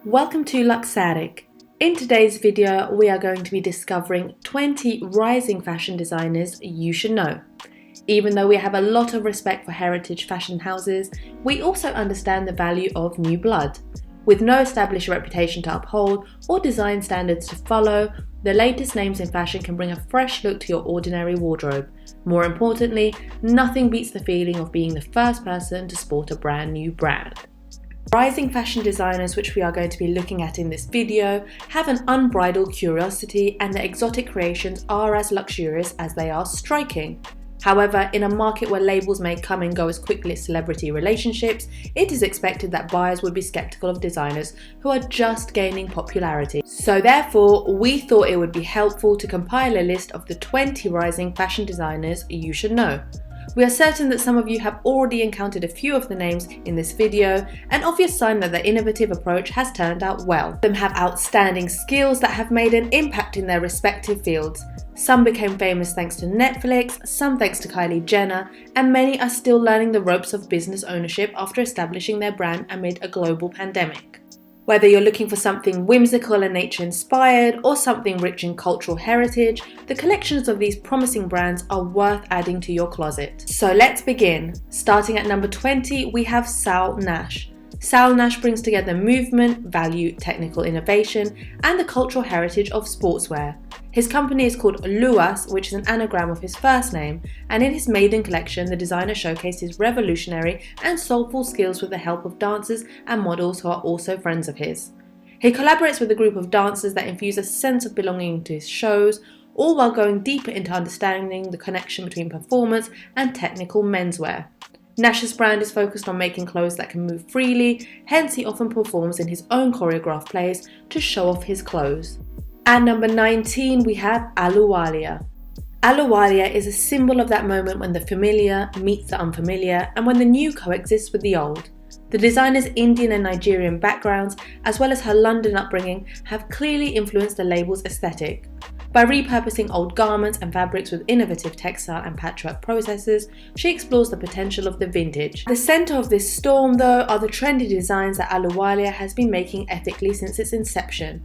Welcome to Luxatic. In today's video, we are going to be discovering 20 rising fashion designers you should know. Even though we have a lot of respect for heritage fashion houses, we also understand the value of new blood. With no established reputation to uphold or design standards to follow, the latest names in fashion can bring a fresh look to your ordinary wardrobe. More importantly, nothing beats the feeling of being the first person to sport a brand new brand. Rising fashion designers, which we are going to be looking at in this video, have an unbridled curiosity, and their exotic creations are as luxurious as they are striking. However, in a market where labels may come and go as quickly as celebrity relationships, it is expected that buyers would be skeptical of designers who are just gaining popularity. So therefore, we thought it would be helpful to compile a list of the 20 rising fashion designers you should know. We are certain that some of you have already encountered a few of the names in this video, an obvious sign that their innovative approach has turned out well. Some have outstanding skills that have made an impact in their respective fields. Some became famous thanks to Netflix, some thanks to Kylie Jenner, and many are still learning the ropes of business ownership after establishing their brand amid a global pandemic. Whether you're looking for something whimsical and nature-inspired or something rich in cultural heritage, the collections of these promising brands are worth adding to your closet. So let's begin. Starting at number 20, we have Saul Nash. Saul Nash brings together movement, value, technical innovation, and the cultural heritage of sportswear. His company is called Luas, which is an anagram of his first name, and in his maiden collection, the designer showcased his revolutionary and soulful skills with the help of dancers and models who are also friends of his. He collaborates with a group of dancers that infuse a sense of belonging to his shows, all while going deeper into understanding the connection between performance and technical menswear. Nash's brand is focused on making clothes that can move freely, hence he often performs in his own choreographed plays to show off his clothes. At number 19, we have Ahluwalia. Ahluwalia is a symbol of that moment when the familiar meets the unfamiliar and when the new coexists with the old. The designer's Indian and Nigerian backgrounds, as well as her London upbringing, have clearly influenced the label's aesthetic. By repurposing old garments and fabrics with innovative textile and patchwork processes, she explores the potential of the vintage. At the centre of this storm, though, are the trendy designs that Ahluwalia has been making ethically since its inception.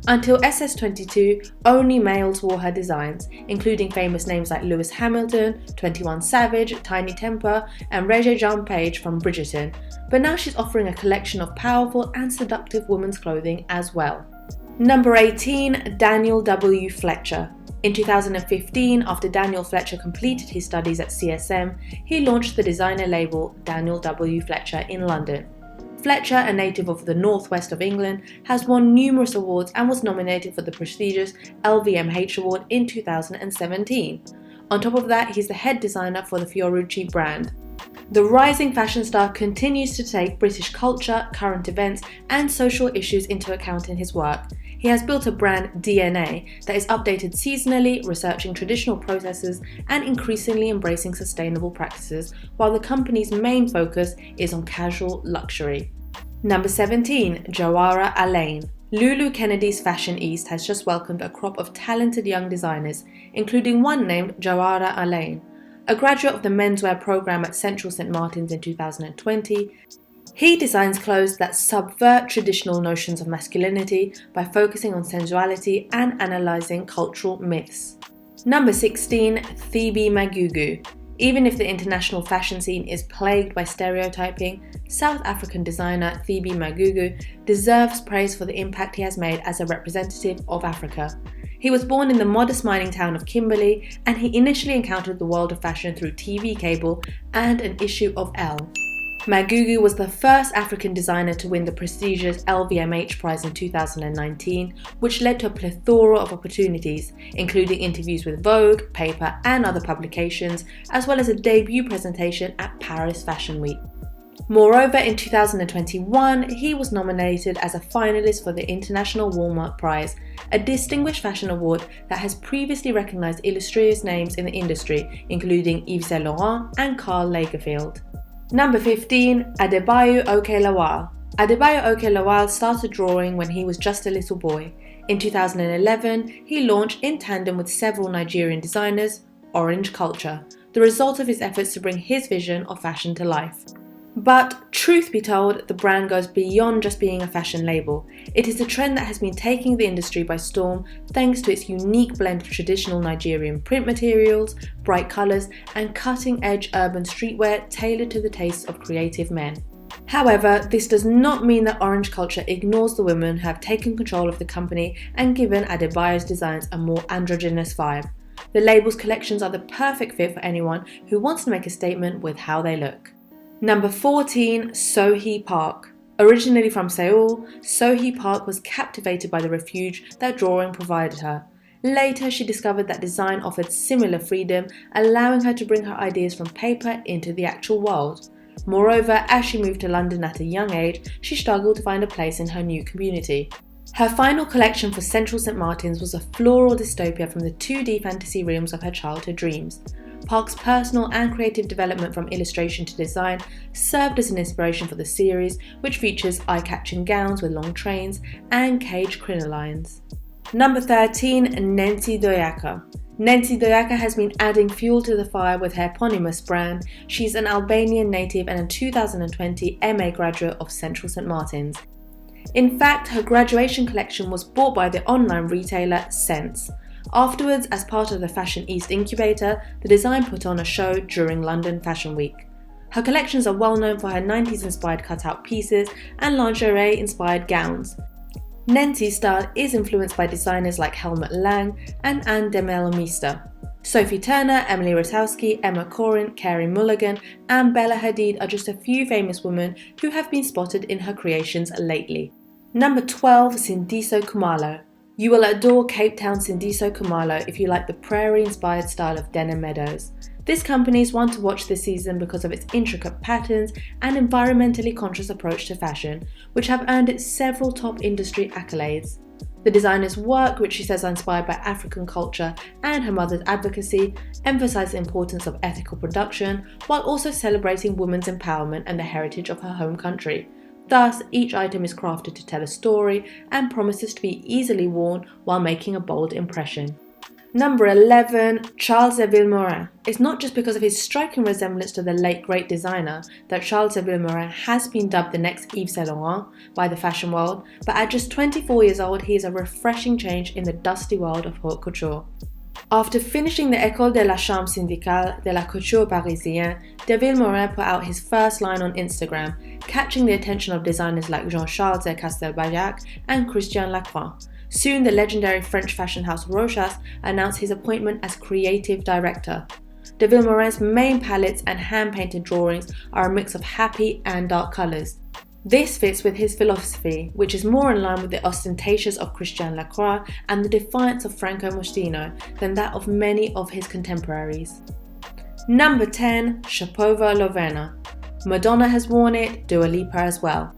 Until SS22, only males wore her designs, including famous names like Lewis Hamilton, 21 Savage, Tiny Temper, and Regé-Jean Page from Bridgerton, but now she's offering a collection of powerful and seductive women's clothing as well. Number 18, Daniel W. Fletcher. In 2015, after Daniel Fletcher completed his studies at CSM, he launched the designer label Daniel W. Fletcher in London. Fletcher, a native of the northwest of England, has won numerous awards and was nominated for the prestigious LVMH award in 2017. On top of that, he's the head designer for the Fiorucci brand. The rising fashion star continues to take British culture, current events, and social issues into account in his work. He has built a brand DNA that is updated seasonally, researching traditional processes and increasingly embracing sustainable practices, while the company's main focus is on casual luxury. Number 17, Jawara Alleyne. Lulu Kennedy's Fashion East has just welcomed a crop of talented young designers, including one named Jawara Alleyne. A graduate of the menswear program at Central St. Martin's in 2020, he designs clothes that subvert traditional notions of masculinity by focusing on sensuality and analysing cultural myths. Number 16, Thebe Magugu. Even if the international fashion scene is plagued by stereotyping, South African designer Thebe Magugu deserves praise for the impact he has made as a representative of Africa. He was born in the modest mining town of Kimberley, and he initially encountered the world of fashion through TV cable and an issue of Elle. Magugu was the first African designer to win the prestigious LVMH prize in 2019, which led to a plethora of opportunities, including interviews with Vogue, Paper, and other publications, as well as a debut presentation at Paris Fashion Week. Moreover, in 2021, he was nominated as a finalist for the International Walmart Prize, a distinguished fashion award that has previously recognized illustrious names in the industry, including Yves Saint Laurent and Karl Lagerfeld. Number 15, Adebayo Oke-Lawal. Adebayo Oke-Lawal started drawing when he was just a little boy. In 2011, he launched in tandem with several Nigerian designers, Orange Culture, the result of his efforts to bring his vision of fashion to life. But truth be told, the brand goes beyond just being a fashion label. It is a trend that has been taking the industry by storm thanks to its unique blend of traditional Nigerian print materials, bright colours, and cutting-edge urban streetwear tailored to the tastes of creative men. However, this does not mean that orange culture ignores the women who have taken control of the company and given Adebayo's designs a more androgynous vibe. The label's collections are the perfect fit for anyone who wants to make a statement with how they look. Number 14, Sohee Park. Originally from Seoul, Sohee Park was captivated by the refuge that drawing provided her. Later, she discovered that design offered similar freedom, allowing her to bring her ideas from paper into the actual world. Moreover, as she moved to London at a young age, she struggled to find a place in her new community. Her final collection for Central St. Martin's was a floral dystopia from the 2D fantasy realms of her childhood dreams. Park's personal and creative development from illustration to design served as an inspiration for the series, which features eye-catching gowns with long trains and cage crinolines. Number 13, Nensi Dojaka. Nensi Dojaka has been adding fuel to the fire with her eponymous brand. She's an Albanian native and a 2020 MA graduate of Central St. Martin's. In fact, her graduation collection was bought by the online retailer Sense. Afterwards, as part of the Fashion East incubator, the design put on a show during London Fashion Week. Her collections are well known for her 90s-inspired cutout pieces and lingerie-inspired gowns. Nensi's style is influenced by designers like Helmut Lang and Anne de Melomista. Sophie Turner, Emily Ratajkowski, Emma Corrin, Carey Mulligan, and Bella Hadid are just a few famous women who have been spotted in her creations lately. Number 12, Sindiso Khumalo. You will adore Cape Town Sindiso Khumalo if you like the prairie-inspired style of Denham Meadows. This company is one to watch this season because of its intricate patterns and environmentally conscious approach to fashion, which have earned it several top industry accolades. The designer's work, which she says are inspired by African culture and her mother's advocacy, emphasise the importance of ethical production while also celebrating women's empowerment and the heritage of her home country. Thus, each item is crafted to tell a story and promises to be easily worn while making a bold impression. Number 11, Charles de Vilmorin. It's not just because of his striking resemblance to the late great designer that Charles de Vilmorin has been dubbed the next Yves Saint Laurent by the fashion world, but at just 24 years old, he is a refreshing change in the dusty world of haute couture. After finishing the École de la Chambre Syndicale de la Couture Parisienne, de Vilmorin put out his first line on Instagram, catching the attention of designers like Jean-Charles de Castelbajac and Christian Lacroix. Soon, the legendary French fashion house Rochas announced his appointment as creative director. De Vilmorin's main palettes and hand-painted drawings are a mix of happy and dark colours. This fits with his philosophy, which is more in line with the ostentatious of Christian Lacroix and the defiance of Franco Moschino than that of many of his contemporaries. Number 10, Chopova Lowena. Madonna has worn it, Dua Lipa as well.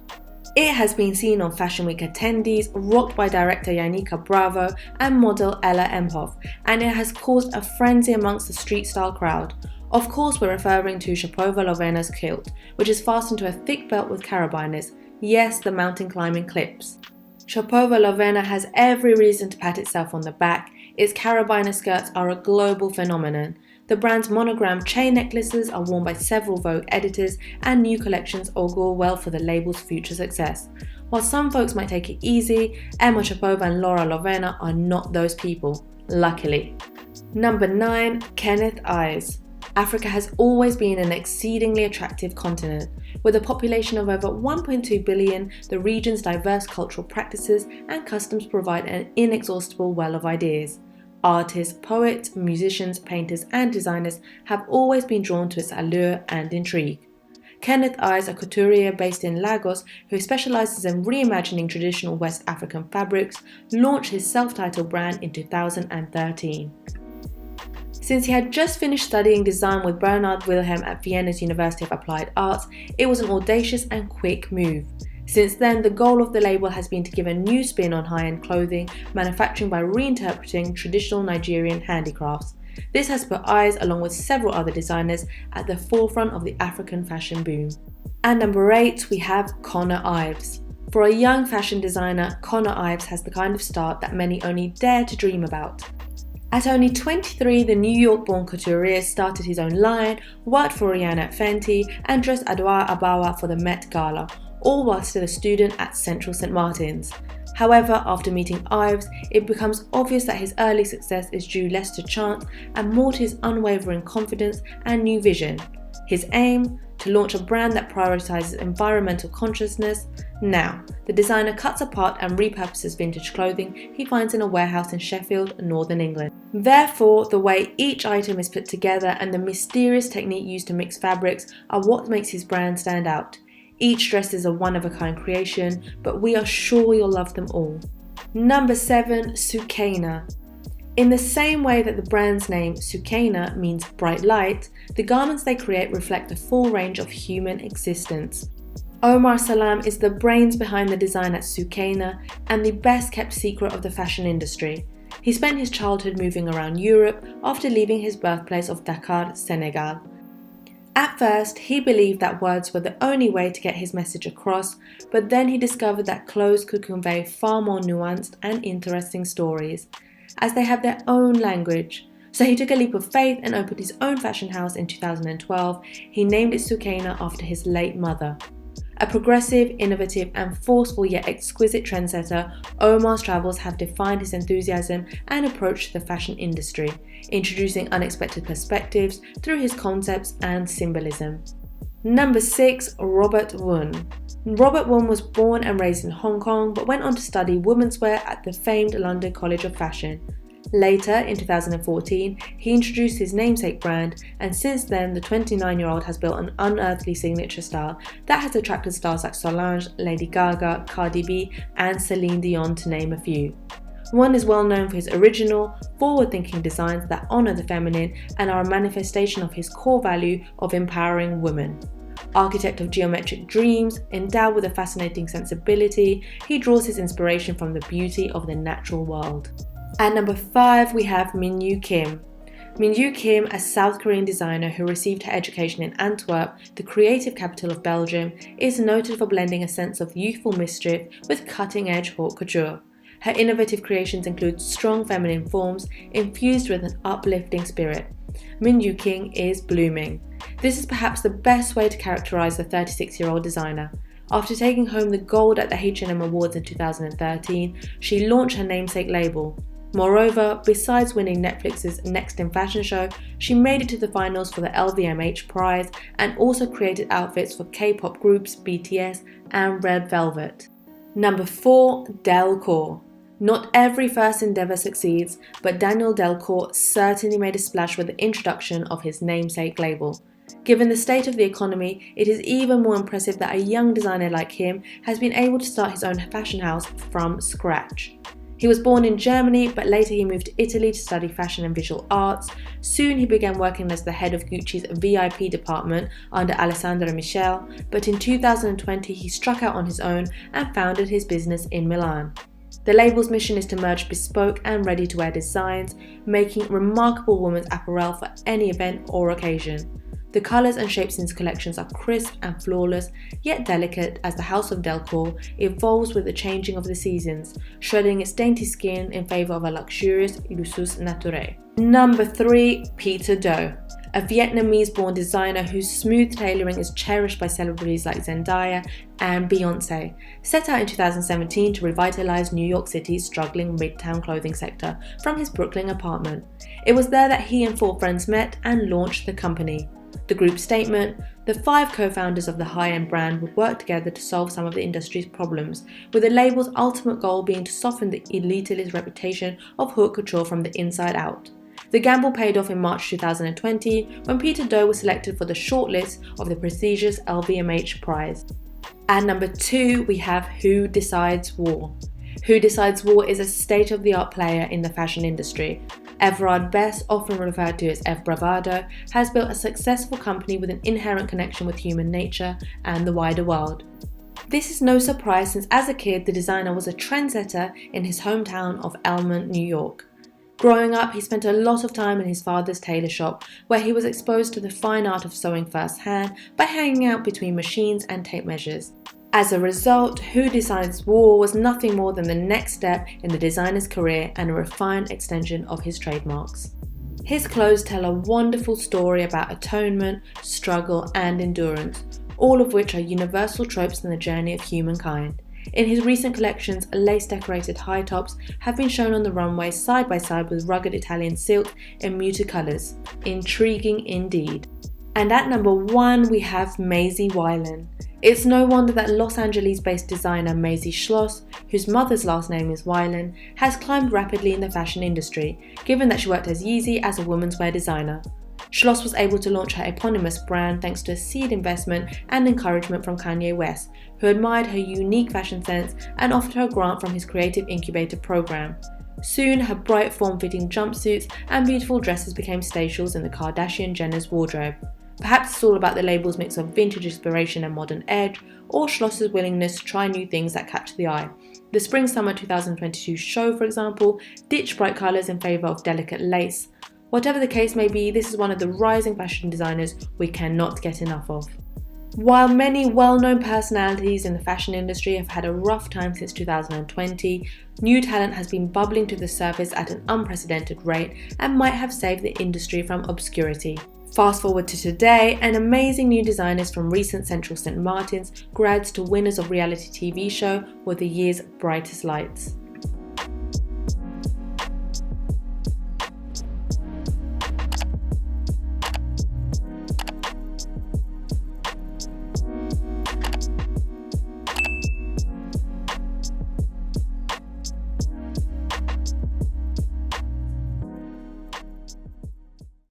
It has been seen on Fashion Week attendees, rocked by director Yannicka Bravo and model Ella Emhoff, and it has caused a frenzy amongst the street-style crowd. Of course, we're referring to Chopova Lowena's kilt, which is fastened to a thick belt with carabiners. Yes, the mountain climbing clips. Chopova Lowena has every reason to pat itself on the back. Its carabiner skirts are a global phenomenon. The brand's monogram chain necklaces are worn by several Vogue editors, and new collections augur well for the label's future success. While some folks might take it easy, Emma Chopova and Laura Lowena are not those people, luckily. Number 9, Kenneth Ize. Africa has always been an exceedingly attractive continent. With a population of over 1.2 billion, the region's diverse cultural practices and customs provide an inexhaustible well of ideas. Artists, poets, musicians, painters, and designers have always been drawn to its allure and intrigue. Kenneth Ize, a couturier based in Lagos who specialises in reimagining traditional West African fabrics, launched his self-titled brand in 2013. Since he had just finished studying design with Bernard Wilhelm at Vienna's University of Applied Arts, it was an audacious and quick move. Since then, the goal of the label has been to give a new spin on high-end clothing, manufacturing by reinterpreting traditional Nigerian handicrafts. This has put Ize, along with several other designers, at the forefront of the African fashion boom. And number 8, we have Conor Ives. For a young fashion designer, Conor Ives has the kind of start that many only dare to dream about. At only 23, the New York-born couturier started his own line, worked for Rihanna at Fenty, and dressed Adwoa Abawa for the Met Gala, all while still a student at Central St. Martin's. However, after meeting Ives, it becomes obvious that his early success is due less to chance and more to his unwavering confidence and new vision. His aim? To launch a brand that prioritizes environmental consciousness. Now, the designer cuts apart and repurposes vintage clothing he finds in a warehouse in Sheffield, Northern England. Therefore, the way each item is put together and the mysterious technique used to mix fabrics are what makes his brand stand out. Each dress is a one-of-a-kind creation, but we are sure you'll love them all. Number 7. Sukeina. In the same way that the brand's name, Sukeina, means bright light, the garments they create reflect the full range of human existence. Omar Salam is the brains behind the design at Sukeina and the best kept secret of the fashion industry. He spent his childhood moving around Europe after leaving his birthplace of Dakar, Senegal. At first, he believed that words were the only way to get his message across, but then he discovered that clothes could convey far more nuanced and interesting stories, as they have their own language. So he took a leap of faith and opened his own fashion house in 2012. He named it Sukeina after his late mother. A progressive, innovative and forceful yet exquisite trendsetter, Omar's travels have defined his enthusiasm and approach to the fashion industry, introducing unexpected perspectives through his concepts and symbolism. Number 6. Robert Woon. Robert Woon was born and raised in Hong Kong but went on to study women's wear at the famed London College of Fashion. Later, in 2014, he introduced his namesake brand, and since then the 29-year-old has built an unearthly signature style that has attracted stars like Solange, Lady Gaga, Cardi B and Celine Dion, to name a few. One is well known for his original, forward-thinking designs that honour the feminine and are a manifestation of his core value of empowering women. Architect of geometric dreams, endowed with a fascinating sensibility, he draws his inspiration from the beauty of the natural world. At number 5, we have Minju Kim. Minju Kim, a South Korean designer who received her education in Antwerp, the creative capital of Belgium, is noted for blending a sense of youthful mischief with cutting-edge haute couture. Her innovative creations include strong feminine forms infused with an uplifting spirit. Minju Kim is blooming. This is perhaps the best way to characterize the 36-year-old designer. After taking home the gold at the H&M Awards in 2013, she launched her namesake label. Moreover, besides winning Netflix's Next in Fashion show, she made it to the finals for the LVMH prize and also created outfits for K-pop groups BTS and Red Velvet. Number 4. Delcourt. Not every first endeavour succeeds, but Daniel Delcourt certainly made a splash with the introduction of his namesake label. Given the state of the economy, it is even more impressive that a young designer like him has been able to start his own fashion house from scratch. He was born in Germany, but later he moved to Italy to study fashion and visual arts. Soon he began working as the head of Gucci's VIP department under Alessandro Michele, but in 2020 he struck out on his own and founded his business in Milan. The label's mission is to merge bespoke and ready-to-wear designs, making remarkable women's apparel for any event or occasion. The colours and shapes in his collections are crisp and flawless, yet delicate as the House of Delcourt evolves with the changing of the seasons, shredding its dainty skin in favour of a luxurious lusus naturelle. Number 3. Peter Do. A Vietnamese-born designer whose smooth tailoring is cherished by celebrities like Zendaya and Beyoncé, set out in 2017 to revitalise New York City's struggling midtown clothing sector from his Brooklyn apartment. It was there that he and 4 friends met and launched the company. The group's statement: the 5 co-founders of the high-end brand would work together to solve some of the industry's problems, with the label's ultimate goal being to soften the elitist reputation of haute couture from the inside out. The gamble paid off in March 2020 when Peter Do was selected for the shortlist of the prestigious LVMH prize. At number 2, we have Who Decides War. Who Decides War is a state-of-the-art player in the fashion industry. Everard Best, often referred to as Ev Bravado, has built a successful company with an inherent connection with human nature and the wider world. This is no surprise since as a kid the designer was a trendsetter in his hometown of Elmont, New York. Growing up, he spent a lot of time in his father's tailor shop, where he was exposed to the fine art of sewing firsthand by hanging out between machines and tape measures. As a result, Who Decides War was nothing more than the next step in the designer's career and a refined extension of his trademarks. His clothes tell a wonderful story about atonement, struggle, and endurance, all of which are universal tropes in the journey of humankind. In his recent collections, lace-decorated high tops have been shown on the runway side by side with rugged Italian silk in muted colours. Intriguing indeed. And at number 1 we have Maisie Wilen. It's no wonder that Los Angeles-based designer Maisie Schloss, whose mother's last name is Wilen, has climbed rapidly in the fashion industry, given that she worked as Yeezy as a women's wear designer. Schloss was able to launch her eponymous brand thanks to a seed investment and encouragement from Kanye West, who admired her unique fashion sense and offered her a grant from his Creative Incubator program. Soon, her bright form-fitting jumpsuits and beautiful dresses became staples in the Kardashian-Jenner's wardrobe. Perhaps it's all about the label's mix of vintage inspiration and modern edge, or Schloss's willingness to try new things that catch the eye. The Spring-Summer 2022 show, for example, ditched bright colours in favour of delicate lace. Whatever the case may be, this is one of the rising fashion designers we cannot get enough of. While many well-known personalities in the fashion industry have had a rough time since 2020, new talent has been bubbling to the surface at an unprecedented rate and might have saved the industry from obscurity. Fast forward to today, and amazing new designers from recent Central St. Martin's grads to winners of reality TV show were the year's brightest lights.